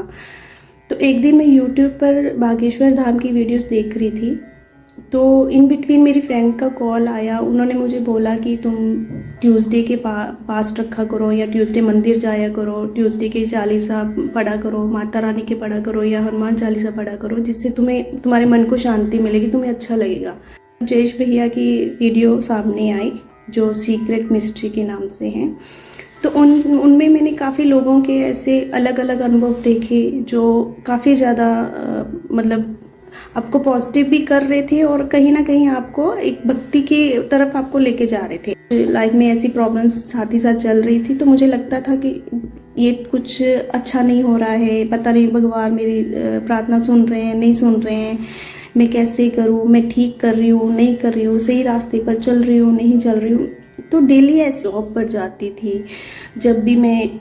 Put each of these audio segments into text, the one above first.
था। तो एक दिन मैं यूट्यूब पर बागेश्वर धाम की वीडियोस देख रही थी, तो इन बिटवीन मेरी फ्रेंड का कॉल आया। उन्होंने मुझे बोला कि तुम ट्यूसडे के पास रखा करो या ट्यूसडे मंदिर जाया करो, ट्यूसडे के चालीसा पढ़ा करो, माता रानी के पढ़ा करो या हनुमान चालीसा पढ़ा करो, जिससे तुम्हारे मन को शांति मिलेगी, तुम्हें अच्छा लगेगा। जयेश भैया की वीडियो सामने आई जो सीक्रेट मिस्ट्री के नाम से हैं। तो उनमें मैंने काफ़ी लोगों के ऐसे अलग अलग अनुभव देखे जो काफ़ी ज़्यादा मतलब आपको पॉजिटिव भी कर रहे थे और कहीं ना कहीं आपको एक भक्ति की तरफ आपको लेके जा रहे थे। लाइफ में ऐसी प्रॉब्लम्स साथ ही साथ चल रही थी, तो मुझे लगता था कि ये कुछ अच्छा नहीं हो रहा है, पता नहीं भगवान मेरी प्रार्थना सुन रहे हैं नहीं सुन रहे हैं, मैं कैसे करूँ, मैं ठीक कर रही हूँ नहीं कर रही हूँ, सही रास्ते पर चल रही हूँ नहीं चल रही हूँ। तो डेली ऐसे जॉब पर जाती थी, जब भी मैं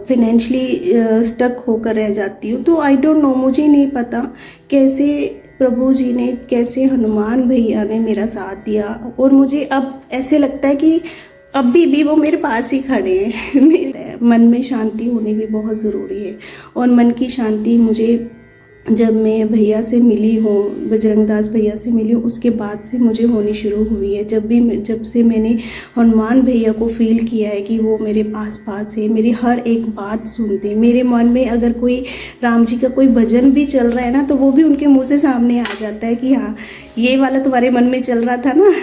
फिनेंशली स्टक होकर रह जाती हूँ तो आई डोंट नो, मुझे नहीं पता कैसे प्रभु जी ने, कैसे हनुमान भैया ने मेरा साथ दिया। और मुझे अब ऐसे लगता है कि अभी भी वो मेरे पास ही खड़े हैं। मेरे मन में शांति होनी भी बहुत ज़रूरी है, और मन की शांति मुझे जब मैं भैया से मिली हूँ, बजरंगदास भैया से मिली हूँ, उसके बाद से मुझे होनी शुरू हुई है। जब से मैंने हनुमान भैया को फील किया है कि वो मेरे पास है, मेरी हर एक बात सुनते हैं। मेरे मन में अगर कोई राम जी का कोई भजन भी चल रहा है ना, तो वो भी उनके मुँह से सामने आ जाता है कि हाँ ये वाला तुम्हारे मन में चल रहा था ना।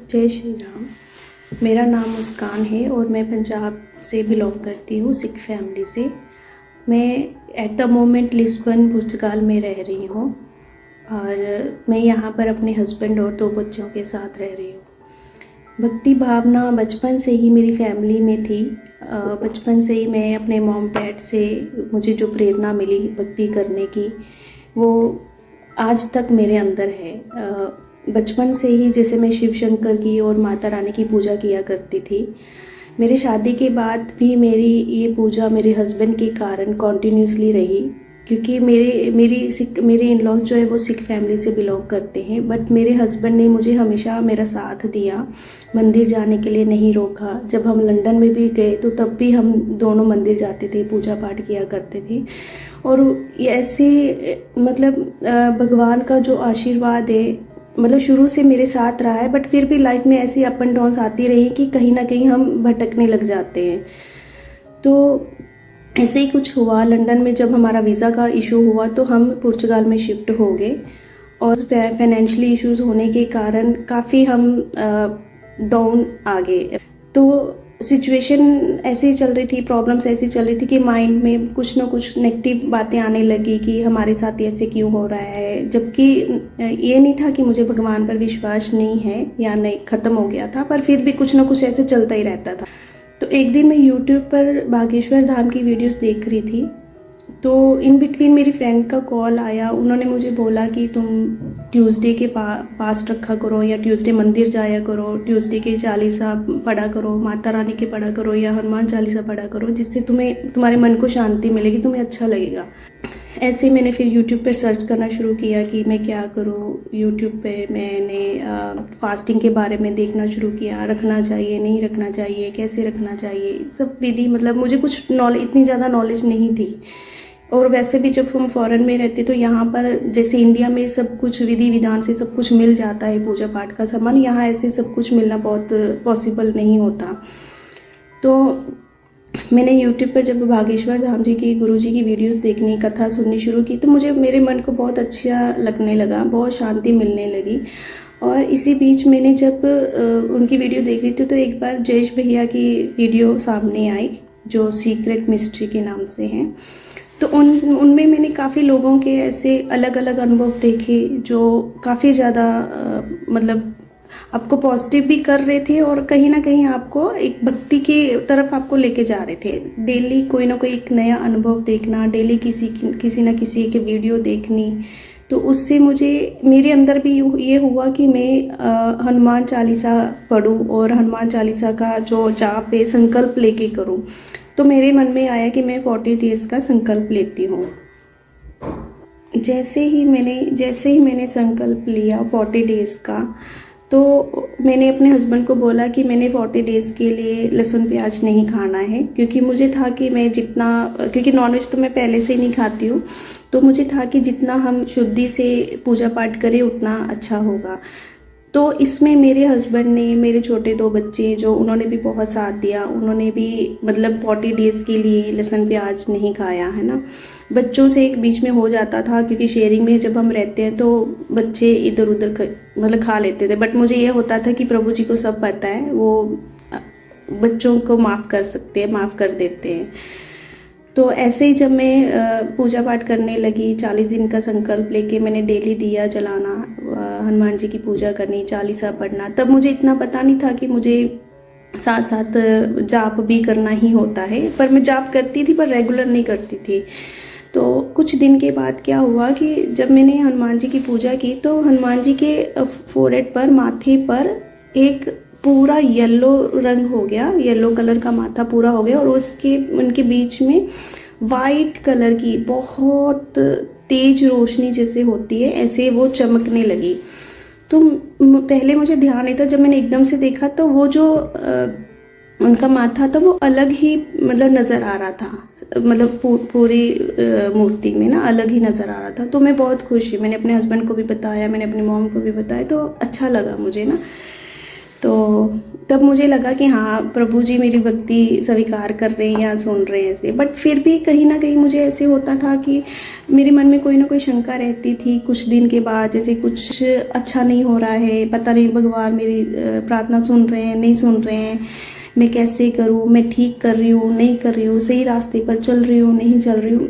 जय श्री राम। मेरा नाम मुस्कान है और मैं पंजाब से बिलोंग करती हूँ, सिख फैमिली से। मैं एट द मोमेंट लिस्बन पुर्तगाल में रह रही हूँ और मैं यहाँ पर अपने हस्बैंड और 2 बच्चों के साथ रह रही हूँ। भक्ति भावना बचपन से ही मेरी फैमिली में थी। बचपन से ही मैं अपने मॉम डैड से मुझे जो प्रेरणा मिली भक्ति करने की, वो आज तक मेरे अंदर है। बचपन से ही जैसे मैं शिव शंकर की और माता रानी की पूजा किया करती थी। मेरी शादी के बाद भी मेरी ये पूजा मेरे हस्बैंड के कारण कॉन्टीन्यूसली रही, क्योंकि मेरे इन लॉज जो है वो सिख फैमिली से बिलोंग करते हैं। बट मेरे हस्बैंड ने मुझे हमेशा मेरा साथ दिया, मंदिर जाने के लिए नहीं रोका। जब हम लंदन में भी गए तो तब भी हम दोनों मंदिर जाते थे, पूजा पाठ किया करते थे। और ये ऐसे मतलब भगवान का जो आशीर्वाद है मतलब शुरू से मेरे साथ रहा है। बट फिर भी लाइफ में ऐसी अप एंड डाउन्स आती रही कि कहीं ना कहीं हम भटकने लग जाते हैं। तो ऐसे ही कुछ हुआ, लंदन में जब हमारा वीज़ा का इशू हुआ तो हम पुर्तगाल में शिफ्ट हो गए, और फाइनेंशियली इश्यूज होने के कारण काफ़ी हम डाउन आ गए। तो सिचुएशन ऐसे ही चल रही थी, प्रॉब्लम्स ऐसी चल रही थी कि माइंड में कुछ ना कुछ नेगेटिव बातें आने लगी कि हमारे साथ ऐसे क्यों हो रहा है। जबकि ये नहीं था कि मुझे भगवान पर विश्वास नहीं है या नहीं ख़त्म हो गया था, पर फिर भी कुछ ना कुछ ऐसे चलता ही रहता था। तो एक दिन मैं यूट्यूब पर बागेश्वर धाम की वीडियोस देख रही थी, तो इन बिटवीन मेरी फ्रेंड का कॉल आया। उन्होंने मुझे बोला कि तुम ट्यूसडे के पास रखा करो या ट्यूसडे मंदिर जाया करो, ट्यूसडे के चालीसा पढ़ा करो, माता रानी के पढ़ा करो या हनुमान चालीसा पढ़ा करो, जिससे तुम्हारे मन को शांति मिलेगी, तुम्हें अच्छा लगेगा। ऐसे मैंने फिर यूट्यूब पर सर्च करना शुरू किया कि मैं क्या करूँ। यूट्यूब पे मैंने फास्टिंग के बारे में देखना शुरू किया, रखना चाहिए नहीं रखना चाहिए, कैसे रखना चाहिए, सब विधि। मतलब मुझे कुछ नॉलेज, इतनी ज़्यादा नॉलेज नहीं थी। और वैसे भी जब हम फॉरेन में रहते तो यहाँ पर जैसे इंडिया में सब कुछ विधि विधान से सब कुछ मिल जाता है, पूजा पाठ का सामान, यहाँ ऐसे सब कुछ मिलना बहुत पॉसिबल नहीं होता। तो मैंने यूट्यूब पर जब बागेश्वर धाम जी की गुरुजी की वीडियोस देखनी, कथा सुननी शुरू की, तो मुझे मेरे मन को बहुत अच्छा लगने लगा, बहुत शांति मिलने लगी। और इसी बीच मैंने जब उनकी वीडियो देख रही थी तो एक बार जयेश भैया की वीडियो सामने आई जो सीक्रेट मिस्ट्री के नाम से हैं। तो उनमें मैंने काफ़ी लोगों के ऐसे अलग अलग अनुभव देखे जो काफ़ी ज़्यादा मतलब आपको पॉजिटिव भी कर रहे थे और कहीं ना कहीं आपको एक भक्ति की तरफ आपको लेके जा रहे थे। डेली कोई ना कोई एक नया अनुभव देखना, डेली किसी ना किसी के वीडियो देखनी, तो उससे मुझे मेरे अंदर भी ये हुआ कि मैं हनुमान चालीसा पढूं और हनुमान चालीसा का जो जाप है संकल्प लेके करूं। तो मेरे मन में आया कि मैं 40 डेज़ का संकल्प लेती हूँ। जैसे ही मैंने संकल्प लिया 40 डेज़ का, तो मैंने अपने हस्बैंड को बोला कि मैंने 40 डेज़ के लिए लहसुन प्याज नहीं खाना है, क्योंकि मुझे था कि मैं जितना, क्योंकि नॉनवेज तो मैं पहले से ही नहीं खाती हूँ, तो मुझे था कि जितना हम शुद्धि से पूजा पाठ करें उतना अच्छा होगा। तो इसमें मेरे हस्बैंड ने, मेरे छोटे 2 बच्चे जो, उन्होंने भी बहुत साथ दिया। उन्होंने भी मतलब 40 डेज़ के लिए लहसुन प्याज नहीं खाया, है ना। बच्चों से एक बीच में हो जाता था, क्योंकि शेयरिंग में जब हम रहते हैं तो बच्चे इधर उधर मतलब खा लेते थे, बट मुझे ये होता था कि प्रभु जी को सब पता है, वो बच्चों को माफ़ कर सकते हैं, माफ़ कर देते हैं। तो ऐसे ही जब मैं पूजा पाठ करने लगी, 40 दिन का संकल्प लेके मैंने डेली दिया जलाना, हनुमान जी की पूजा करनी, चालीसा पढ़ना, तब मुझे इतना पता नहीं था कि मुझे साथ साथ जाप भी करना ही होता है। पर मैं जाप करती थी, पर रेगुलर नहीं करती थी। तो कुछ दिन के बाद क्या हुआ कि जब मैंने हनुमान जी की पूजा की, तो हनुमान जी के फोरहेड पर, माथे पर एक पूरा येलो रंग हो गया, येलो कलर का माथा पूरा हो गया, और उसके उनके बीच में वाइट कलर की बहुत तेज रोशनी जैसे होती है, ऐसे वो चमकने लगी। तो पहले मुझे ध्यान नहीं था, जब मैंने एकदम से देखा तो वो जो उनका माथा था वो अलग ही मतलब नज़र आ रहा था, मतलब पूरी मूर्ति में ना अलग ही नज़र आ रहा था। तो मैं बहुत खुश हुई, मैंने अपने हस्बैंड को भी बताया, मैंने अपनी मॉम को भी बताया, तो अच्छा लगा मुझे ना। तो तब मुझे लगा कि हाँ, प्रभु जी मेरी भक्ति स्वीकार कर रहे हैं या सुन रहे हैं ऐसे। बट फिर भी कहीं ना कहीं मुझे ऐसे होता था कि मेरे मन में कोई ना कोई शंका रहती थी कुछ दिन के बाद, जैसे कुछ अच्छा नहीं हो रहा है, पता नहीं भगवान मेरी प्रार्थना सुन रहे हैं नहीं सुन रहे हैं, मैं कैसे करूँ, मैं ठीक कर रही हूँ नहीं कर रही हूँ, सही रास्ते पर चल रही हूँ नहीं चल रही हूँ।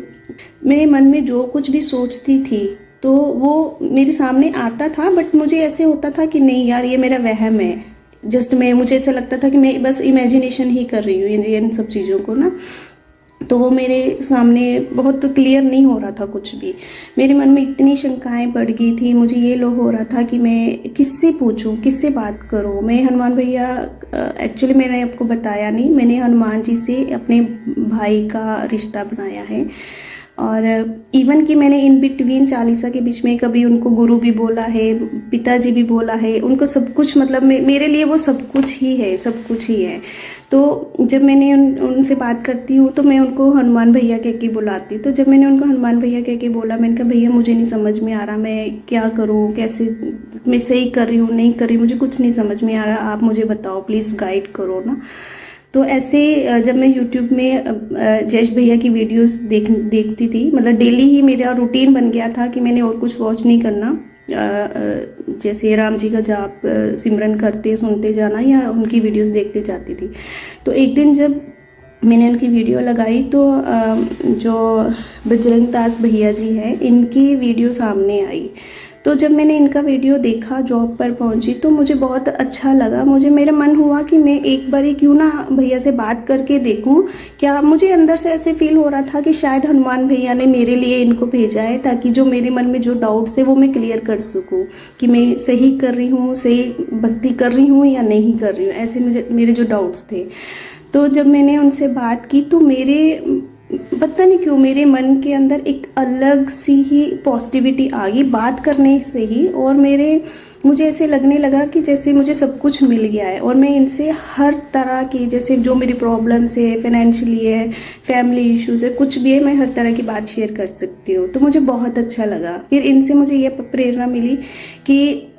मेरे मन में जो कुछ भी सोचती थी तो वो मेरे सामने आता था, बट मुझे ऐसे होता था कि नहीं यार, ये मेरा वहम है, जस्ट मुझे ऐसा लगता था कि मैं बस इमेजिनेशन ही कर रही हूँ इन सब चीज़ों को ना। तो वो मेरे सामने बहुत क्लियर नहीं हो रहा था कुछ भी। मेरे मन में इतनी शंकाएं बढ़ गई थी, मुझे ये लो हो रहा था कि मैं किससे पूछूं, किससे बात करूं। मैं हनुमान भैया, एक्चुअली मैंने आपको बताया नहीं, मैंने हनुमान जी से अपने भाई का रिश्ता बनाया है। और इवन कि मैंने इन बिटवीन चालीसा के बीच में कभी उनको गुरु भी बोला है, पिताजी भी बोला है, उनको सब कुछ, मतलब मेरे लिए वो सब कुछ ही है, सब कुछ ही है। तो जब मैंने उनसे बात करती हूँ तो मैं उनको हनुमान भैया कह के बुलाती हूँ। तो जब मैंने उनको हनुमान भैया कह के बोला, मैंने कहा भैया मुझे नहीं समझ में आ रहा, मैं क्या करूँ, कैसे, मैं सही कर रही हूँ नहीं कर रही, मुझे कुछ नहीं समझ में आ रहा, आप मुझे बताओ, प्लीज़ गाइड करो ना। तो ऐसे जब मैं यूट्यूब में जयेश भैया की वीडियोस देखती थी, मतलब डेली ही मेरा रूटीन बन गया था कि मैंने और कुछ वॉच नहीं करना, जैसे राम जी का जाप सिमरन करते सुनते जाना या उनकी वीडियोस देखते जाती थी। तो एक दिन जब मैंने उनकी वीडियो लगाई तो जो बजरंग दास भैया जी हैं, इनकी वीडियो सामने आई। तो जब मैंने इनका वीडियो देखा, जॉब पर पहुंची, तो मुझे बहुत अच्छा लगा। मेरा मन हुआ कि मैं एक बार ही क्यों ना भैया से बात करके देखूं, क्या मुझे अंदर से ऐसे फील हो रहा था कि शायद हनुमान भैया ने मेरे लिए इनको भेजा है, ताकि जो मेरे मन में जो डाउट्स है वो मैं क्लियर कर सकूं कि मैं सही कर रही हूँ, सही भक्ति कर रही हूँ या नहीं कर रही हूँ, ऐसे मेरे जो डाउट्स थे। तो जब मैंने उनसे बात की तो पता नहीं क्यों मेरे मन के अंदर एक अलग सी ही पॉजिटिविटी आ गई बात करने से ही, और मुझे ऐसे लगने लगा कि जैसे मुझे सब कुछ मिल गया है, और मैं इनसे हर तरह की, जैसे जो मेरी प्रॉब्लम्स है, फाइनेंशियली है, फैमिली इश्यूज है, कुछ भी है, मैं हर तरह की बात शेयर कर सकती हूँ। तो मुझे बहुत अच्छा लगा। फिर इनसे मुझे ये प्रेरणा मिली कि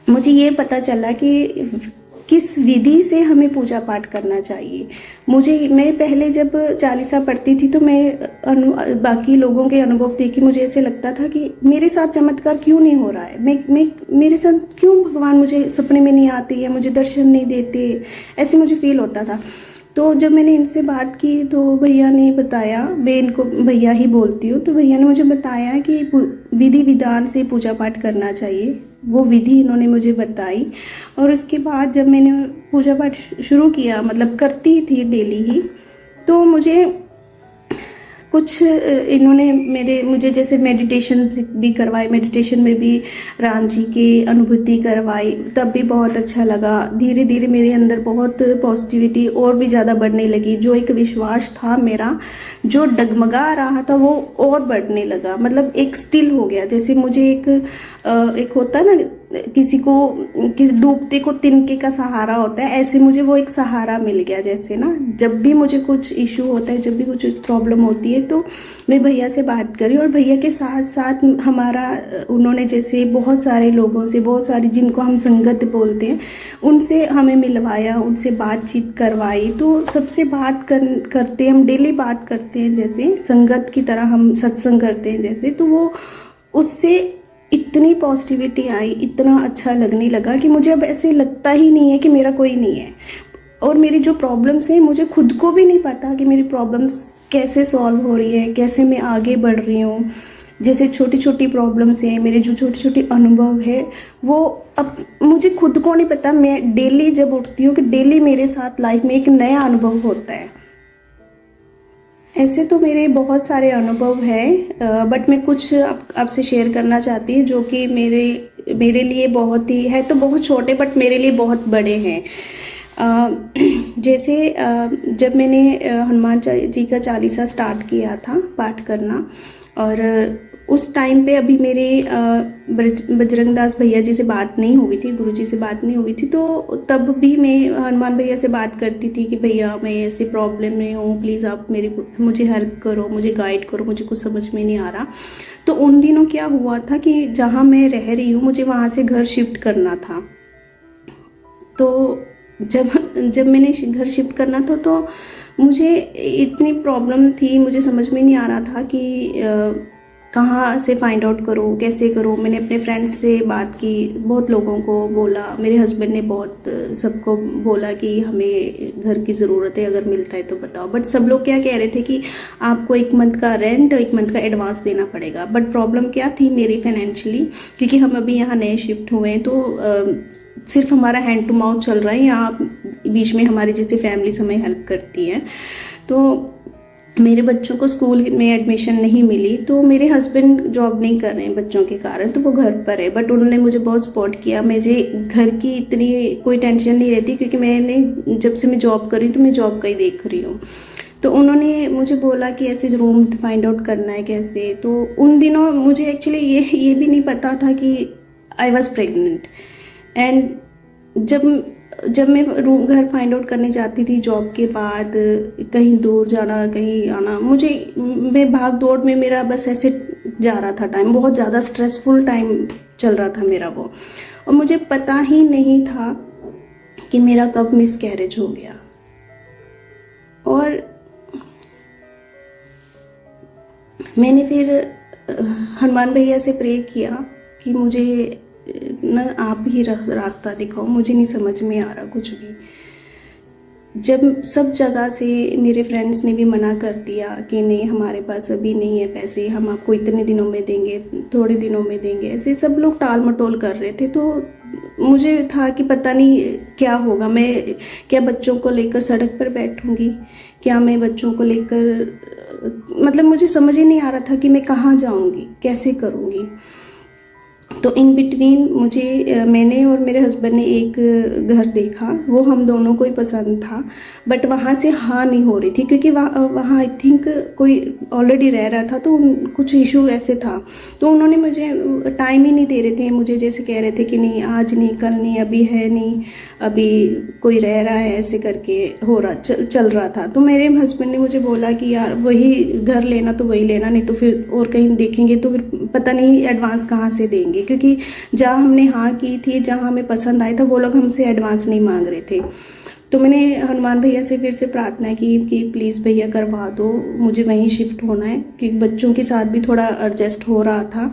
मुझे ये पता चला कि किस विधि से हमें पूजा पाठ करना चाहिए। मैं पहले जब चालीसा पढ़ती थी तो मैं बाकी लोगों के अनुभव देख के मुझे ऐसे लगता था कि मेरे साथ चमत्कार क्यों नहीं हो रहा है, मेरे साथ क्यों भगवान मुझे सपने में नहीं आते या मुझे दर्शन नहीं देते, ऐसे मुझे फील होता था। तो जब मैंने इनसे बात की तो भैया ने बताया, मैं इनको भैया ही बोलती हूँ, तो भैया ने मुझे बताया कि विधि विधान से पूजा पाठ करना चाहिए। वो विधि इन्होंने मुझे बताई, और उसके बाद जब मैंने पूजा पाठ शुरू किया, मतलब करती थी डेली ही, तो मुझे कुछ इन्होंने मुझे जैसे मेडिटेशन भी करवाए, मेडिटेशन में भी राम जी की अनुभूति करवाई, तब भी बहुत अच्छा लगा। धीरे धीरे मेरे अंदर बहुत पॉजिटिविटी और भी ज़्यादा बढ़ने लगी। जो एक विश्वास था मेरा, जो डगमगा रहा था, वो और बढ़ने लगा। मतलब एक स्टिल हो गया। जैसे मुझे एक होता है ना, किसी डूबते को तिनके का सहारा होता है, ऐसे मुझे वो एक सहारा मिल गया। जैसे ना, जब भी मुझे कुछ इशू होता है, जब भी कुछ प्रॉब्लम होती है, तो मैं भैया से बात करी, और भैया के साथ साथ उन्होंने जैसे बहुत सारे लोगों से, बहुत सारी जिनको हम संगत बोलते हैं, उनसे हमें मिलवाया, उनसे बातचीत करवाई। तो सबसे करते हम डेली बात करते हैं, जैसे संगत की तरह हम सत्संग करते हैं जैसे। तो वो उससे इतनी पॉजिटिविटी आई, इतना अच्छा लगने लगा कि मुझे अब ऐसे लगता ही नहीं है कि मेरा कोई नहीं है। और मेरी जो प्रॉब्लम्स हैं, मुझे खुद को भी नहीं पता कि मेरी प्रॉब्लम्स कैसे सॉल्व हो रही है, कैसे मैं आगे बढ़ रही हूँ। जैसे छोटी छोटी प्रॉब्लम्स हैं, मेरे जो छोटे छोटे अनुभव है, वो अब मुझे खुद को नहीं पता। मैं डेली जब उठती हूँ कि डेली मेरे साथ लाइफ में एक नया अनुभव होता है। ऐसे तो मेरे बहुत सारे अनुभव हैं, बट मैं कुछ आपसे शेयर करना चाहती हूँ, जो कि मेरे लिए बहुत ही है, तो बहुत छोटे, बट मेरे लिए बहुत बड़े हैं। जैसे जब मैंने हनुमान जी का चालीसा स्टार्ट किया था पाठ करना, और उस टाइम पे अभी मेरे बजरंग दास भैया जी से बात नहीं हुई थी, गुरु जी से बात नहीं हुई थी। तो तब भी मैं हनुमान भैया से बात करती थी कि भैया मैं ऐसे प्रॉब्लम में हूँ, प्लीज़ आप मुझे हेल्प करो, मुझे गाइड करो, मुझे कुछ समझ में नहीं आ रहा। तो उन दिनों क्या हुआ था कि जहाँ मैं रह रही हूँ, मुझे वहाँ से घर शिफ्ट करना था। तो जब मैंने घर शिफ्ट करना था, तो मुझे इतनी प्रॉब्लम थी, मुझे समझ में नहीं आ रहा था कि कहाँ से फाइंड आउट करूँ, कैसे करूँ। मैंने अपने फ्रेंड्स से बात की, बहुत लोगों को बोला, मेरे हस्बैंड ने बहुत सबको बोला कि हमें घर की ज़रूरत है, अगर मिलता है तो बताओ। बट सब लोग क्या कह रहे थे कि आपको 1 मंथ का रेंट, 1 मंथ का एडवांस देना पड़ेगा। बट प्रॉब्लम क्या थी मेरी फाइनेंशियली, क्योंकि हम अभी यहाँ नए शिफ्ट हुए हैं, तो सिर्फ हमारा हैंड टू माउथ चल रहा है। यहाँ बीच में हमारी जैसे फैमिलीज हमें हेल्प करती है। तो मेरे बच्चों को स्कूल में एडमिशन नहीं मिली, तो मेरे हस्बैंड जॉब नहीं कर रहे हैं बच्चों के कारण, तो वो घर पर है। बट उन्होंने मुझे बहुत सपोर्ट किया। मुझे घर की इतनी कोई टेंशन नहीं रहती, क्योंकि मैंने जब से मैं जॉब कर रही हूँ, तो मैं जॉब का ही देख रही हूँ। तो उन्होंने मुझे बोला कि ऐसे रूम फाइंड आउट करना है कैसे। तो उन दिनों मुझे एक्चुअली ये भी नहीं पता था कि आई वॉज प्रेगनेंट। एंड जब मैं घर फाइंड आउट करने जाती थी जॉब के बाद, कहीं दूर जाना, कहीं आना, मैं भाग दौड़ में मेरा बस ऐसे जा रहा था टाइम। बहुत ज़्यादा स्ट्रेसफुल टाइम चल रहा था मेरा वो, और मुझे पता ही नहीं था कि मेरा कब मिसकैरेज हो गया। और मैंने फिर हनुमान भैया से प्रे किया कि मुझे ना आप ही रास्ता दिखाओ, मुझे नहीं समझ में आ रहा कुछ भी। जब सब जगह से मेरे फ्रेंड्स ने भी मना कर दिया कि नहीं, हमारे पास अभी नहीं है पैसे, हम आपको इतने दिनों में देंगे, थोड़े दिनों में देंगे, ऐसे सब लोग टाल मटोल कर रहे थे। तो मुझे था कि पता नहीं क्या होगा, मैं क्या बच्चों को लेकर सड़क पर बैठूंगी, क्या मैं बच्चों को लेकर, मतलब मुझे समझ ही नहीं आ रहा था कि मैं कहाँ जाऊंगी, कैसे करूंगी। तो इन बिटवीन मैंने और मेरे हस्बैंड ने एक घर देखा, वो हम दोनों को ही पसंद था। बट वहाँ से हाँ नहीं हो रही थी, क्योंकि वहाँ आई थिंक कोई ऑलरेडी रह रहा था, तो कुछ इशू ऐसे था। तो उन्होंने मुझे टाइम ही नहीं दे रहे थे, मुझे जैसे कह रहे थे कि नहीं आज नहीं, कल नहीं, अभी है नहीं, अभी कोई रह रहा है, ऐसे करके चल रहा था। तो मेरे हस्बैंड ने मुझे बोला कि यार वही घर लेना तो वही लेना, नहीं तो फिर और कहीं देखेंगे तो फिर पता नहीं एडवांस कहाँ से देंगे, क्योंकि जहाँ हमने हाँ की थी, जहाँ हमें पसंद आया था, वो लोग हमसे एडवांस नहीं मांग रहे थे। तो मैंने हनुमान भैया से फिर से प्रार्थना की कि प्लीज़ भैया करवा दो, मुझे वहीं शिफ्ट होना है, क्योंकि बच्चों के साथ भी थोड़ा एडजस्ट हो रहा था,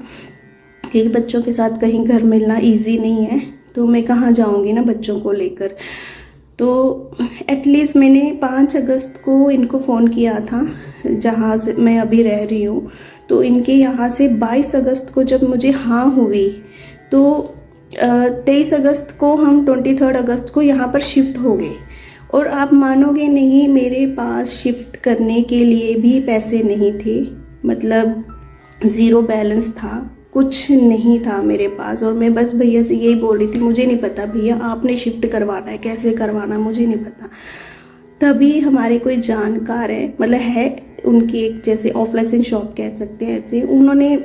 क्योंकि बच्चों के साथ कहीं घर मिलना ईजी नहीं है, तो मैं कहाँ जाऊँगी ना बच्चों को लेकर। तो एटलीस्ट मैंने 5 अगस्त को इनको फ़ोन किया था, जहाँ से मैं अभी रह रही हूँ। तो इनके यहाँ से 22 अगस्त को जब मुझे हाँ हुई, तो 23 अगस्त को हम 23 अगस्त को यहाँ पर शिफ्ट हो गए। और आप मानोगे नहीं, मेरे पास शिफ्ट करने के लिए भी पैसे नहीं थे, मतलब ज़ीरो बैलेंस था, कुछ नहीं था मेरे पास। और मैं बस भैया से यही बोल रही थी, मुझे नहीं पता भैया, आपने शिफ्ट करवाना है, कैसे करवाना है मुझे नहीं पता। तभी हमारे कोई जानकार है, मतलब है उनकी एक जैसे ऑफलाइन शॉप कह सकते हैं, ऐसे उन्होंने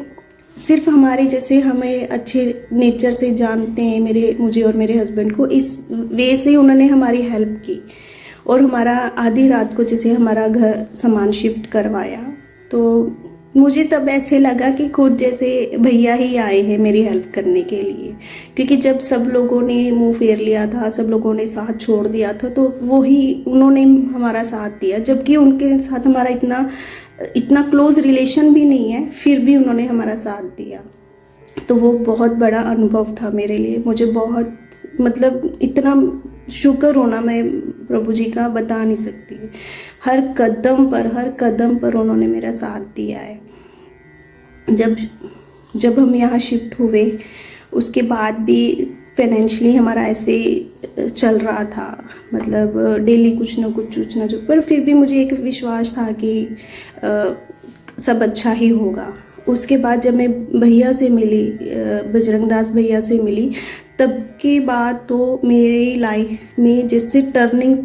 सिर्फ हमारे जैसे हमें अच्छे नेचर से जानते हैं, मुझे और मेरे हस्बैंड को, इस वे से उन्होंने हमारी हेल्प की और हमारा आधी रात को जैसे हमारा घर सामान शिफ्ट करवाया। तो मुझे तब ऐसे लगा कि खुद जैसे भैया ही आए हैं मेरी हेल्प करने के लिए, क्योंकि जब सब लोगों ने मुंह फेर लिया था, सब लोगों ने साथ छोड़ दिया था, तो वही उन्होंने हमारा साथ दिया, जबकि उनके साथ हमारा इतना क्लोज रिलेशन भी नहीं है, फिर भी उन्होंने हमारा साथ दिया। तो वो बहुत बड़ा अनुभव था मेरे लिए, मुझे बहुत मतलब इतना शुक्र होना मैं प्रभु जी का बता नहीं सकती। हर कदम पर उन्होंने मेरा साथ दिया है। जब हम यहाँ शिफ्ट हुए उसके बाद भी फाइनेंशियली हमारा ऐसे चल रहा था, मतलब डेली कुछ ना कुछ पर फिर भी मुझे एक विश्वास था कि सब अच्छा ही होगा। उसके बाद जब मैं भैया से मिली, बजरंग दास भैया से मिली, तब के बाद तो मेरी लाइफ में जैसे टर्निंग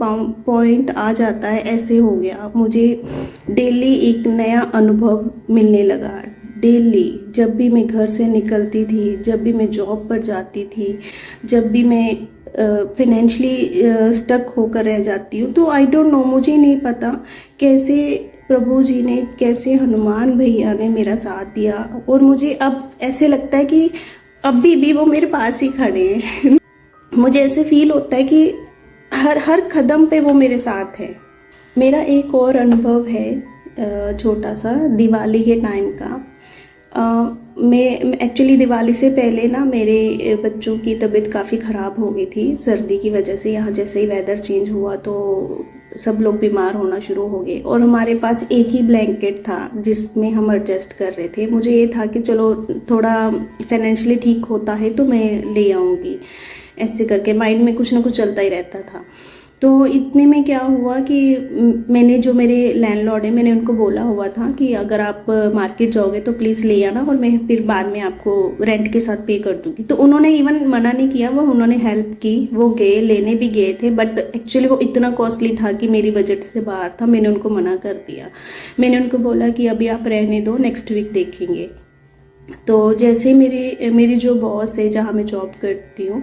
पॉइंट आ जाता है ऐसे हो गया। मुझे डेली एक नया अनुभव मिलने लगा। डेली जब भी मैं घर से निकलती थी, जब भी मैं जॉब पर जाती थी, जब भी मैं फाइनेंशियली स्टक होकर रह जाती हूँ, तो आई डोंट नो, मुझे नहीं पता कैसे प्रभु जी ने, कैसे हनुमान भैया ने मेरा साथ दिया। और मुझे अब ऐसे लगता है कि अभी भी वो मेरे पास ही खड़े हैं। मुझे ऐसे फील होता है कि हर कदम पे वो मेरे साथ है। मेरा एक और अनुभव है छोटा सा, दिवाली के टाइम का। मैं एक्चुअली दिवाली से पहले ना मेरे बच्चों की तबीयत काफ़ी ख़राब हो गई थी सर्दी की वजह से। यहाँ जैसे ही वेदर चेंज हुआ तो सब लोग बीमार होना शुरू हो गए, और हमारे पास एक ही ब्लैंकेट था जिसमें हम एडजस्ट कर रहे थे। मुझे ये था कि चलो थोड़ा फाइनेंशियली ठीक होता है तो मैं ले आऊँगी, ऐसे करके माइंड में कुछ ना कुछ चलता ही रहता था। तो इतने में क्या हुआ कि मैंने जो मेरे लैंडलॉर्ड है, मैंने उनको बोला हुआ था कि अगर आप मार्केट जाओगे तो प्लीज़ ले आना, और मैं फिर बाद में आपको रेंट के साथ पे कर दूँगी। तो उन्होंने इवन मना नहीं किया, वो उन्होंने हेल्प की, वो गए, लेने भी गए थे, बट एक्चुअली वो इतना कॉस्टली था कि मेरी बजट से बाहर था। मैंने उनको मना कर दिया। मैंने उनको बोला कि अभी आप रहने दो, नेक्स्ट वीक देखेंगे। तो जैसे मेरी जो बॉस है जहाँ मैं जॉब करती हूँ,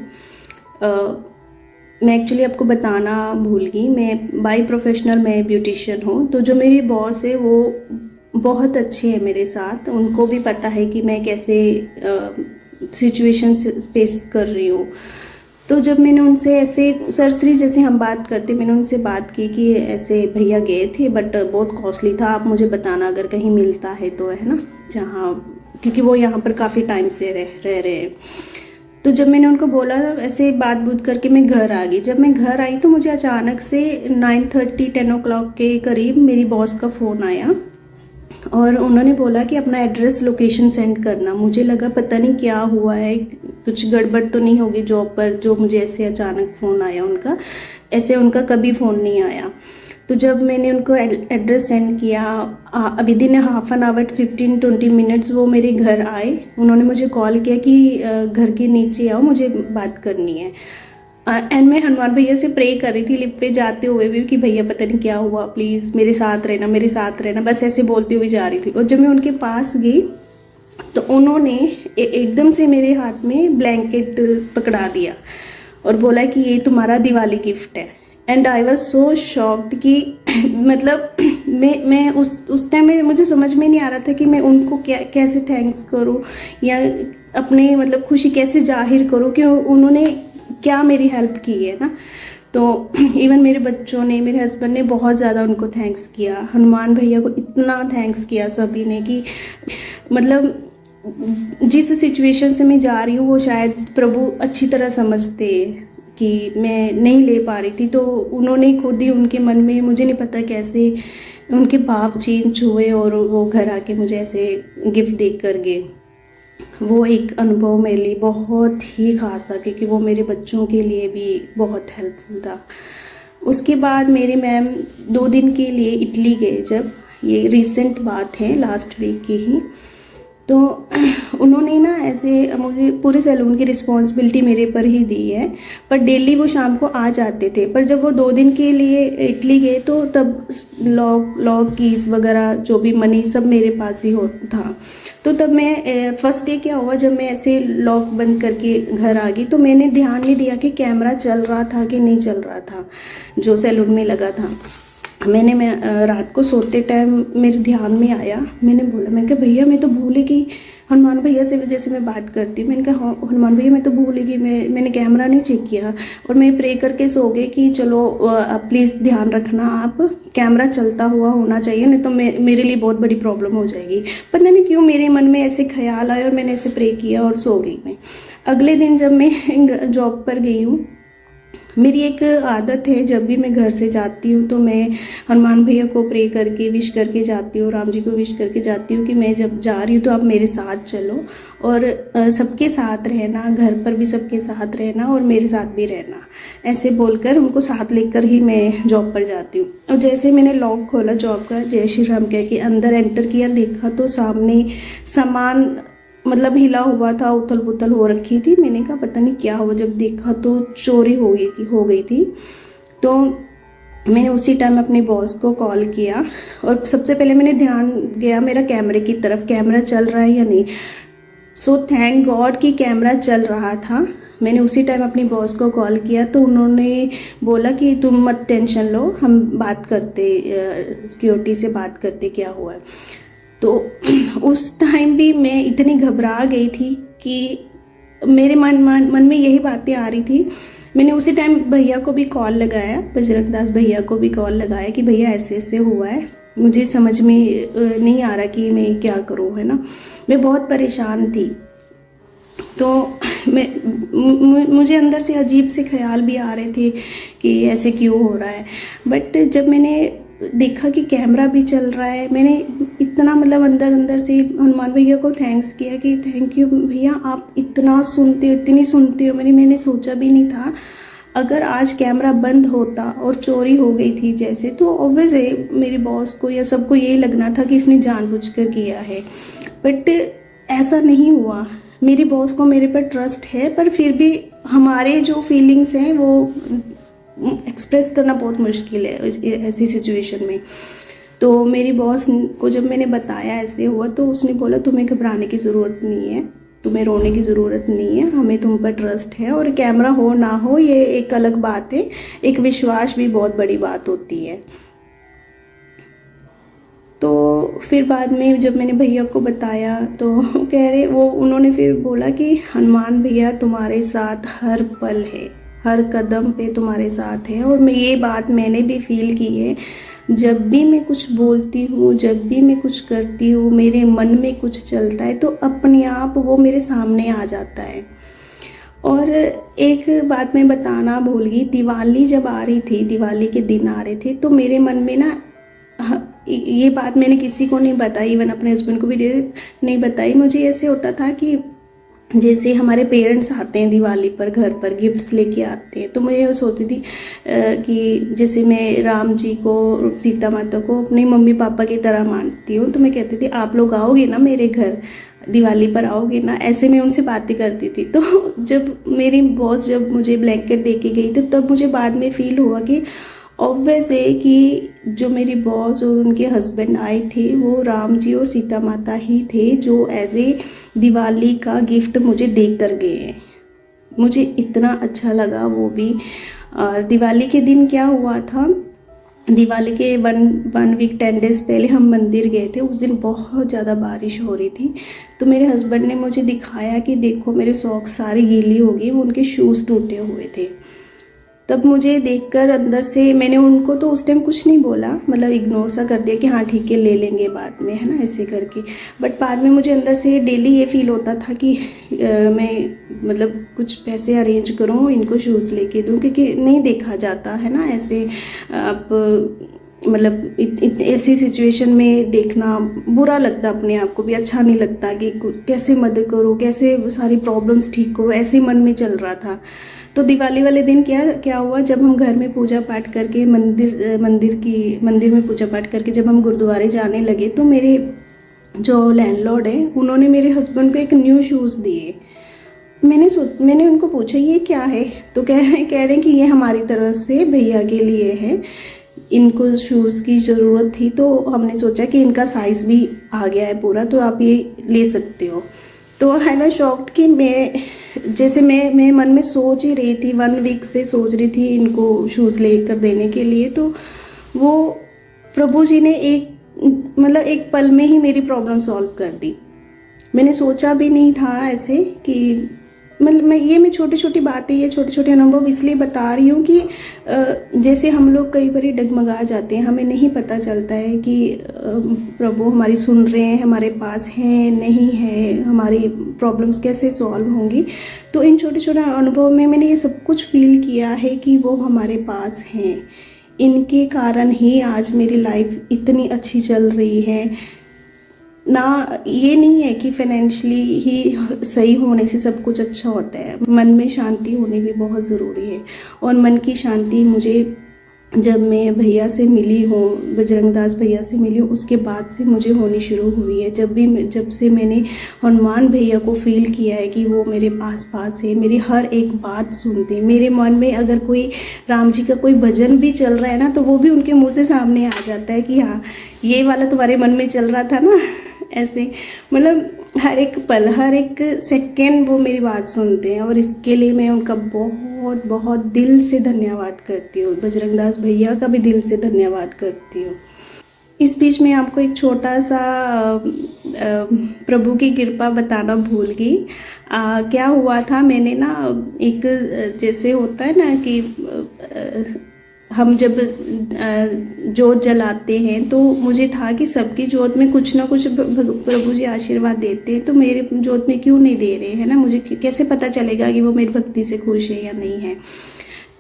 मैं एक्चुअली आपको बताना भूल गई, मैं बाय प्रोफेशनल मैं ब्यूटिशियन हूँ। तो जो मेरी बॉस है वो बहुत अच्छी है मेरे साथ, उनको भी पता है कि मैं कैसे सिचुएशन फेस कर रही हूँ। तो जब मैंने उनसे ऐसे सरसरी जैसे हम बात करते, मैंने उनसे बात की कि ऐसे भैया गए थे बट बहुत कॉस्टली था, आप मुझे बताना अगर कहीं मिलता है तो, है ना, जहाँ, क्योंकि वो यहाँ पर काफ़ी टाइम से रह रहे हैं। तो जब मैंने उनको बोला, ऐसे बात बूत करके मैं घर आ गई। जब मैं घर आई तो मुझे अचानक से 9:30 10 o'clock के करीब मेरी बॉस का फ़ोन आया और उन्होंने बोला कि अपना एड्रेस लोकेशन सेंड करना। मुझे लगा पता नहीं क्या हुआ है, कुछ गड़बड़ तो नहीं होगी जॉब पर, जो मुझे ऐसे अचानक फ़ोन आया उनका, ऐसे उनका कभी फ़ोन नहीं आया। तो जब मैंने उनको एड्रेस सेंड किया, with in half an hour 15-20 minutes वो मेरे घर आए। उन्होंने मुझे कॉल किया कि घर के नीचे आओ, मुझे बात करनी है। एंड मैं हनुमान भैया से प्रे कर रही थी लिफ्ट पे जाते हुए भी कि भैया पता नहीं क्या हुआ, प्लीज़ मेरे साथ रहना, मेरे साथ रहना, बस ऐसे बोलती हुई जा रही थी। और जब मैं उनके पास गई तो उन्होंने एकदम से मेरे हाथ में ब्लैंकेट पकड़ा दिया और बोला कि ये तुम्हारा दिवाली गिफ्ट है। And I was so shocked कि मतलब मैं उस टाइम में मुझे समझ में नहीं आ रहा था कि मैं उनको कैसे थैंक्स करूं या अपने मतलब खुशी कैसे जाहिर करूं कि उन्होंने क्या मेरी हेल्प की है ना। तो इवन मेरे बच्चों ने, मेरे हस्बैंड ने बहुत ज़्यादा उनको थैंक्स किया, हनुमान भैया को इतना थैंक्स किया सभी ने कि मतलब जिस सिचुएशन से मैं जा रही हूँ वो शायद प्रभु अच्छी तरह समझते कि मैं नहीं ले पा रही थी। तो उन्होंने खुद ही उनके मन में, मुझे नहीं पता कैसे उनके भाव चेंज हुए और वो घर आके मुझे ऐसे गिफ्ट देख कर गए। वो एक अनुभव मेरे लिए बहुत ही खास था क्योंकि वो मेरे बच्चों के लिए भी बहुत हेल्पफुल था। उसके बाद मेरी मैम 2 दिन के लिए इटली गए, जब ये रिसेंट बात है, लास्ट वीक की ही। तो उन्होंने ना ऐसे मुझे पूरे सैलून की रिस्पॉन्सिबिलिटी मेरे पर ही दी है, पर डेली वो शाम को आ जाते थे। पर जब वो 2 दिन के लिए इटली गए तो तब लॉक कीज वगैरह जो भी मनी सब मेरे पास ही हो था। तो तब मैं फर्स्ट डे क्या हुआ, जब मैं ऐसे लॉक बंद करके घर आ गई तो मैंने ध्यान नहीं दिया कि कैमरा चल रहा था कि नहीं चल रहा था जो सैलून में लगा था। मैं रात को सोते टाइम मेरे ध्यान में आया, मैंने बोला, मैंने कहा भैया मैं तो भूल ही गई, हनुमान भैया से जैसे मैं बात करती हूँ, मैंने कहा हनुमान भैया मैं तो भूल ही गई, मैंने कैमरा नहीं चेक किया। और मैं प्रे करके सो गई कि चलो प्लीज़ ध्यान रखना, आप कैमरा चलता हुआ होना चाहिए, नहीं तो मेरे लिए बहुत बड़ी प्रॉब्लम हो जाएगी। पता नहीं क्यों मेरे मन में ऐसे ख्याल आए और मैंने ऐसे प्रे किया और सो गई मैं। अगले दिन जब मैं जॉब पर गई हूँ, मेरी एक आदत है, जब भी मैं घर से जाती हूँ तो मैं हनुमान भैया को प्रे करके विश करके जाती हूँ, राम जी को विश करके जाती हूँ कि मैं जब जा रही हूँ तो आप मेरे साथ चलो और सबके साथ रहना, घर पर भी सबके साथ रहना और मेरे साथ भी रहना, ऐसे बोलकर उनको साथ लेकर ही मैं जॉब पर जाती हूँ। और जैसे मैंने लॉक खोला जॉब का, जय श्री राम कह के अंदर एंटर किया, देखा तो सामने सामान मतलब हिला हुआ था, उथल पुथल हो रखी थी। मैंने कहा पता नहीं क्या हुआ, जब देखा तो चोरी हो गई थी। तो मैंने उसी टाइम अपने बॉस को कॉल किया और सबसे पहले मैंने ध्यान गया मेरा कैमरे की तरफ, कैमरा चल रहा है या नहीं। सो थैंक गॉड कि कैमरा चल रहा था। मैंने उसी टाइम अपनी बॉस को कॉल किया तो उन्होंने बोला कि तुम मत टेंशन लो, हम बात करते, सिक्योरिटी से बात करते क्या हुआ है। तो उस टाइम भी मैं इतनी घबरा गई थी कि मेरे मन में यही बातें आ रही थी। मैंने उसी टाइम भैया को भी कॉल लगाया, बजरंग दास भैया को भी कॉल लगाया कि भैया ऐसे ऐसे हुआ है, मुझे समझ में नहीं आ रहा कि मैं क्या करूँ, है ना। मैं बहुत परेशान थी। तो मुझे अंदर से अजीब से ख्याल भी आ रहे थे कि ऐसे क्यों हो रहा है। बट जब मैंने देखा कि कैमरा भी चल रहा है, मैंने इतना मतलब अंदर से हनुमान भैया को थैंक्स किया कि थैंक यू भैया, आप इतना सुनते हो, इतनी सुनते हो। मैंने सोचा भी नहीं था अगर आज कैमरा बंद होता और चोरी हो गई थी जैसे, तो ऑब्वियस है मेरे बॉस को या सबको यही लगना था कि इसने जानबूझकर किया है। बट ऐसा नहीं हुआ। मेरी बॉस को मेरे पर ट्रस्ट है, पर फिर भी हमारे जो फीलिंग्स हैं वो एक्सप्रेस करना बहुत मुश्किल है ऐसी सिचुएशन में। तो मेरी बॉस को जब मैंने बताया ऐसे हुआ तो उसने बोला तुम्हें घबराने की ज़रूरत नहीं है, तुम्हें रोने की ज़रूरत नहीं है, हमें तुम पर ट्रस्ट है, और कैमरा हो ना हो ये एक अलग बात है, एक विश्वास भी बहुत बड़ी बात होती है। तो फिर बाद में जब मैंने भैया को बताया तो कह रहे उन्होंने फिर बोला कि हनुमान भैया तुम्हारे साथ हर पल है, हर कदम पे तुम्हारे साथ है। और ये बात मैंने भी फील की है, जब भी मैं कुछ बोलती हूँ, जब भी मैं कुछ करती हूँ, मेरे मन में कुछ चलता है तो अपने आप वो मेरे सामने आ जाता है। और एक बात मैं बताना भूल गई, दिवाली जब आ रही थी, दिवाली के दिन आ रहे थे, तो मेरे मन में ना ये बात मैंने किसी को नहीं बताई, इवन अपने हस्बैंड को भी नहीं बताई। मुझे ऐसे होता था कि जैसे हमारे पेरेंट्स आते हैं दिवाली पर घर पर गिफ्ट्स लेके आते हैं, तो मैं ये सोचती थी कि जैसे मैं राम जी को, सीता माता को अपने मम्मी पापा की तरह मानती हूँ, तो मैं कहती थी आप लोग आओगे ना मेरे घर, दिवाली पर आओगे ना, ऐसे मैं उनसे बातें करती थी। तो जब मेरी बॉस जब मुझे ब्लैंकेट दे के गई थी तब मुझे बाद में फील हुआ कि ऑब्वियस है कि जो मेरी बॉस और उनके हस्बैंड आए थे वो राम जी और सीता माता ही थे जो एज ए दिवाली का गिफ्ट मुझे दे कर गए हैं। मुझे इतना अच्छा लगा वो भी। और दिवाली के दिन क्या हुआ था, दिवाली के वन वीक 10 डेज़ पहले हम मंदिर गए थे। उस दिन बहुत ज़्यादा बारिश हो रही थी, तो मेरे हस्बैंड ने मुझे दिखाया कि देखो मेरे सॉक्स सारी गीली हो गई, वो उनके शूज़ टूटे हुए थे। तब मुझे देखकर अंदर से, मैंने उनको तो उस टाइम कुछ नहीं बोला, मतलब इग्नोर सा कर दिया कि हाँ ठीक है ले लेंगे बाद में, है ना, ऐसे करके। बट बाद में मुझे अंदर से डेली ये फील होता था कि मैं मतलब कुछ पैसे अरेंज करूँ, इनको शूज़ लेके दूँ, क्योंकि नहीं देखा जाता है ना ऐसे। आप मतलब ऐसी सिचुएशन में देखना बुरा लगता, अपने आप को भी अच्छा नहीं लगता कि कैसे मदद करूँ, कैसे सारी प्रॉब्लम्स ठीक करूँ, ऐसे मन में चल रहा था। तो दिवाली वाले दिन क्या हुआ, जब हम घर में पूजा पाठ करके मंदिर में पूजा पाठ करके जब हम गुरुद्वारे जाने लगे, तो मेरे जो लैंडलॉर्ड है उन्होंने मेरे हस्बैंड को एक न्यू शूज़ दिए। मैंने उनको पूछा ये क्या है, तो कह रहे हैं कि ये हमारी तरफ से भैया के लिए है, इनको शूज़ की ज़रूरत थी, तो हमने सोचा कि इनका साइज़ भी आ गया है पूरा, तो आप ये ले सकते हो। तो है ना शॉक्ड कि मैं मन में सोच ही रही थी, 1 वीक से सोच रही थी इनको शूज़ लेकर देने के लिए, तो वो प्रभु जी ने एक पल में ही मेरी प्रॉब्लम सॉल्व कर दी। मैंने सोचा भी नहीं था ऐसे कि मैं छोटी छोटी बातें, ये छोटे छोटे अनुभव इसलिए बता रही हूँ कि जैसे हम लोग कई बार डगमगा जाते हैं, हमें नहीं पता चलता है कि प्रभु हमारी सुन रहे हैं, हमारे पास हैं नहीं है, हमारी प्रॉब्लम्स कैसे सॉल्व होंगी। तो इन छोटे छोटे अनुभव में मैंने ये सब कुछ फील किया है कि वो हमारे पास हैं। इनके कारण ही आज मेरी लाइफ इतनी अच्छी चल रही है ना। ये नहीं है कि फाइनेंशियली ही सही होने से सब कुछ अच्छा होता है, मन में शांति होनी भी बहुत ज़रूरी है। और मन की शांति मुझे जब मैं भैया से मिली हूँ, बजरंग दास भैया से मिली हूँ, उसके बाद से मुझे होनी शुरू हुई है। जब से मैंने हनुमान भैया को फील किया है कि वो मेरे पास है, मेरी हर एक बात सुनते हैं। मेरे मन में अगर कोई राम जी का कोई भजन भी चल रहा है ना, तो वो भी उनके मुँह से सामने आ जाता है कि हाँ ये वाला तुम्हारे मन में चल रहा था ना। ऐसे हर एक पल, हर एक सेकंड वो मेरी बात सुनते हैं, और इसके लिए मैं उनका बहुत बहुत दिल से धन्यवाद करती हूँ। बजरंग दास भैया का भी दिल से धन्यवाद करती हूँ। इस बीच में आपको एक छोटा सा प्रभु की कृपा बताना भूल गई। क्या हुआ था, मैंने ना एक जैसे होता है ना कि हम जब जोत जलाते हैं, तो मुझे था कि सबकी जोत में कुछ ना कुछ प्रभु जी आशीर्वाद देते हैं, तो मेरे जोत में क्यों नहीं दे रहे हैं ना, मुझे कैसे पता चलेगा कि वो मेरी भक्ति से खुश है या नहीं है।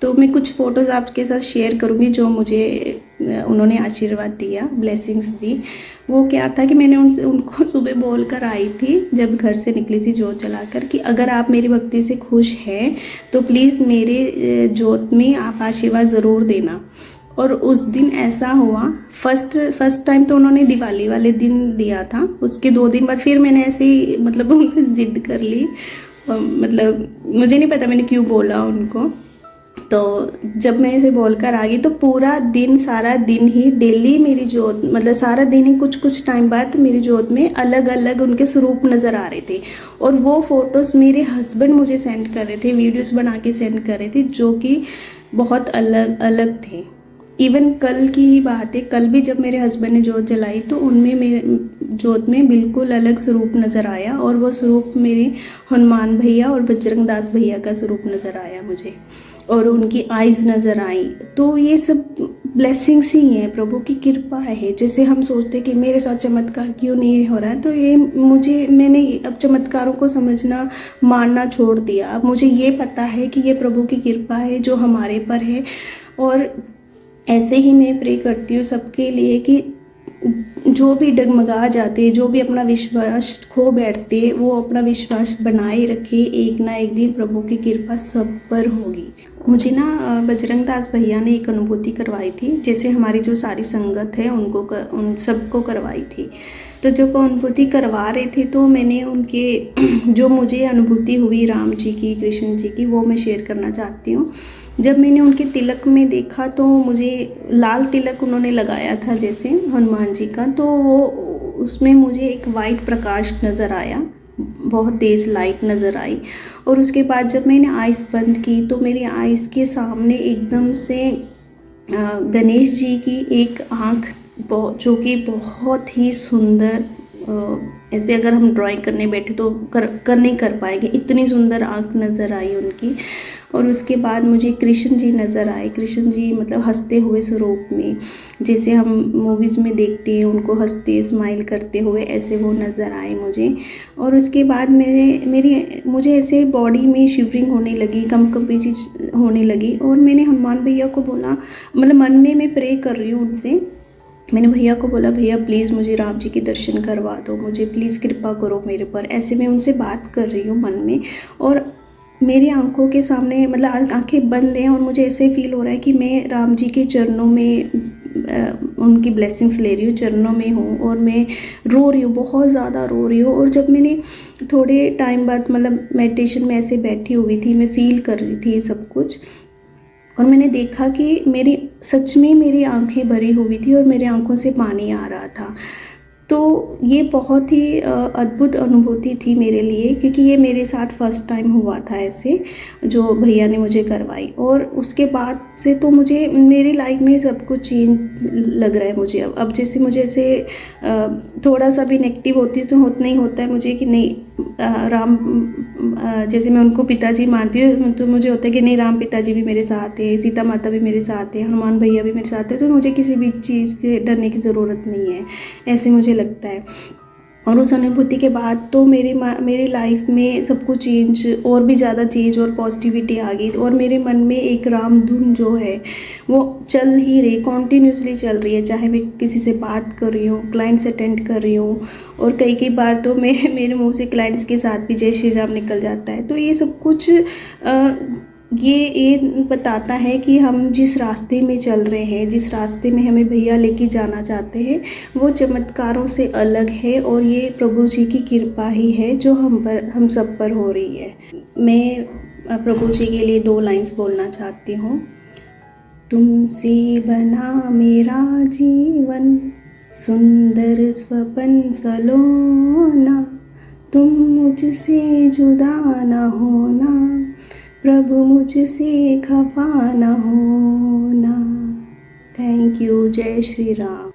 तो मैं कुछ फ़ोटोज़ आपके साथ शेयर करूँगी जो मुझे उन्होंने आशीर्वाद दिया, ब्लेसिंग्स दी। वो क्या था कि मैंने उनको सुबह बोल कर आई थी जब घर से निकली थी जोत जलाकर कि अगर आप मेरी भक्ति से खुश हैं तो प्लीज़ मेरे जोत में आप आशीर्वाद ज़रूर देना। और उस दिन ऐसा हुआ, फर्स्ट टाइम तो उन्होंने दिवाली वाले दिन दिया था, उसके 2 दिन बाद फिर मैंने ऐसे ही उनसे ज़िद कर ली। मुझे नहीं पता मैंने क्यों बोला उनको। तो जब मैं ऐसे बोलकर आ गई, तो पूरा दिन, सारा दिन ही डेली मेरी जोत सारा दिन ही कुछ टाइम बाद मेरी जोत में अलग अलग उनके स्वरूप नज़र आ रहे थे। और वो फ़ोटोज़ मेरे हस्बैंड मुझे सेंड कर रहे थे, वीडियोस बना के सेंड कर रहे थे, जो कि बहुत अलग अलग थे। इवन कल की ही बात है, कल भी जब मेरे हस्बैंड ने जोत जलाई तो उनमें मेरे जोत में बिल्कुल अलग स्वरूप नज़र आया, और वो स्वरूप मेरे हनुमान भैया और बजरंग दास भैया का स्वरूप नज़र आया मुझे, और उनकी आइज़ नज़र आई। तो ये सब ब्लेसिंग्स ही हैं, प्रभु की कृपा है। जैसे हम सोचते कि मेरे साथ चमत्कार क्यों नहीं हो रहा है, तो मैंने अब चमत्कारों को समझना, मानना छोड़ दिया। अब मुझे ये पता है कि ये प्रभु की कृपा है जो हमारे पर है। और ऐसे ही मैं प्रे करती हूँ सबके लिए कि जो भी डगमगा जाते, जो भी अपना विश्वास खो बैठते, वो अपना विश्वास बनाए रखे। एक ना एक दिन प्रभु की कृपा सब पर होगी। मुझे ना बजरंग दास भैया ने एक अनुभूति करवाई थी, जैसे हमारी जो सारी संगत है उन सबको करवाई थी। तो जब अनुभूति करवा रहे थे तो मैंने उनके जो मुझे अनुभूति हुई राम जी की, कृष्ण जी की, वो मैं शेयर करना चाहती हूँ। जब मैंने उनके तिलक में देखा तो मुझे लाल तिलक उन्होंने लगाया था जैसे हनुमान जी का, तो वो उसमें मुझे एक वाइट प्रकाश नज़र आया, बहुत तेज़ लाइट नज़र आई। और उसके बाद जब मैंने आइज़ बंद की तो मेरी आइज़ के सामने एकदम से गणेश जी की एक आँख, जो कि बहुत ही सुंदर, ऐसे अगर हम ड्राइंग करने बैठे तो नहीं कर पाएंगे, इतनी सुंदर आँख नज़र आई उनकी। और उसके बाद मुझे कृष्ण जी नज़र आए। कृष्ण जी हंसते हुए स्वरूप में, जैसे हम मूवीज़ में देखते हैं उनको हंसते स्माइल करते हुए, ऐसे वो नज़र आए मुझे। और उसके बाद मुझे ऐसे बॉडी में शिवरिंग होने लगी, कंपी चीज होने लगी। और मैंने हनुमान भैया को बोला, मन में मैं प्रे कर रही हूँ उनसे, मैंने भैया को बोला, भैया प्लीज़ मुझे राम जी के दर्शन करवा दो, मुझे प्लीज़ कृपा करो मेरे पर। ऐसे मैं उनसे बात कर रही हूँ मन में। और मेरी आंखों के सामने मतलब आंखें बंद हैं और मुझे ऐसे फील हो रहा है कि मैं राम जी के चरणों में उनकी ब्लेसिंग्स ले रही हूँ, चरणों में हूँ और मैं रो रही हूँ, बहुत ज़्यादा रो रही हूँ। और जब मैंने थोड़े टाइम बाद मतलब मेडिटेशन में ऐसे बैठी हुई थी, मैं फील कर रही थी ये सब कुछ, और मैंने देखा कि मेरी सच में मेरी आंखें भरी हुई थी और मेरी आंखों से पानी आ रहा था। तो ये बहुत ही अद्भुत अनुभूति थी मेरे लिए, क्योंकि ये मेरे साथ फर्स्ट टाइम हुआ था ऐसे, जो भैया ने मुझे करवाई। और उसके बाद से तो मुझे मेरी लाइफ में सब कुछ चेंज लग रहा है मुझे। अब जैसे मुझे ऐसे थोड़ा सा भी नेगेटिव होती हूँ तो होता नहीं होता है मुझे कि नहीं राम, जैसे मैं उनको पिताजी मानती हूँ तो मुझे होता है कि नहीं राम पिताजी भी मेरे साथ है, सीता माता भी मेरे साथ है, हनुमान भैया भी मेरे साथ है, तो मुझे किसी भी चीज़ से डरने की ज़रूरत नहीं है, ऐसे मुझे लगता है। और उस अनुभूति के बाद तो मेरी लाइफ में सब कुछ चेंज, और भी ज़्यादा चेंज और पॉजिटिविटी आ गई। और मेरे मन में एक राम धुन जो है वो चल ही रही, कॉन्टीन्यूसली चल रही है, चाहे मैं किसी से बात कर रही हूँ, क्लाइंट्स अटेंड कर रही हूँ, और कई बार तो मेरे मुंह से क्लाइंट्स के साथ भी जय श्री राम निकल जाता है। तो ये सब कुछ ये बताता है कि हम जिस रास्ते में चल रहे हैं, जिस रास्ते में हमें भैया लेके जाना चाहते हैं, वो चमत्कारों से अलग है, और ये प्रभु जी की कृपा ही है जो हम सब पर हो रही है। मैं प्रभु जी के लिए 2 लाइन्स बोलना चाहती हूँ। तुमसे बना मेरा जीवन, सुंदर स्वपन सलोना, तुम मुझसे जुदा न होना, प्रभु मुझसे खफा न होना। Thank you. जय श्री राम।